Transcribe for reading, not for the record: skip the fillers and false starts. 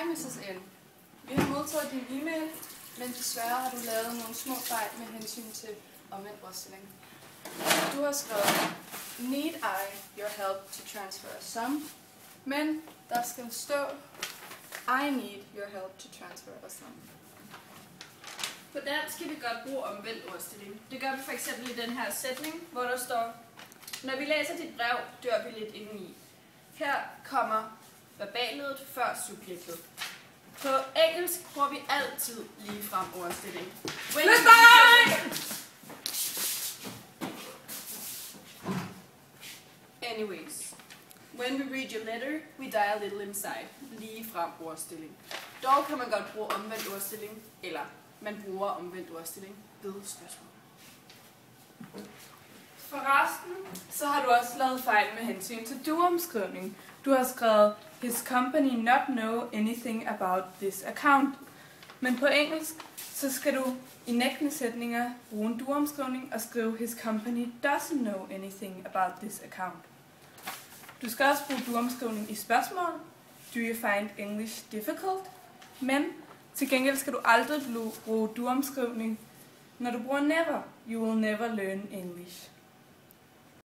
Mrs. N. Vi har modtaget din e-mail, men desværre har du lavet nogle små fejl med hensyn til omvendt ordstilling. Du har skrevet, need I your help to transfer a sum? Men der skal stå, I need your help to transfer a sum. På dansk kan vi godt bruge omvendt ordstilling. Det gør vi for eksempel i den her sætning, hvor der står, når vi læser dit brev, dør vi lidt indeni. Her kommer verballedet før subjektet. På engelsk bruger vi altid ligefrem ordstilling. Anyways, when we read your letter, we die a little inside. Ligefrem ordstilling. Dog kan man godt bruge omvendt ordstilling, eller man bruger omvendt ordstilling ved spørgsmål. Forresten, så har du også lavet fejl med hensyn til duomskrivning. Du har skrevet, his company not know anything about this account. Men på engelsk, så skal du i nægtende sætninger bruge en duomskrivning og skrive, his company doesn't know anything about this account. Du skal også bruge duomskrivning i spørgsmål. Do you find English difficult? Men til gengæld skal du aldrig bruge duomskrivning. Når du bruger never, you will never learn English.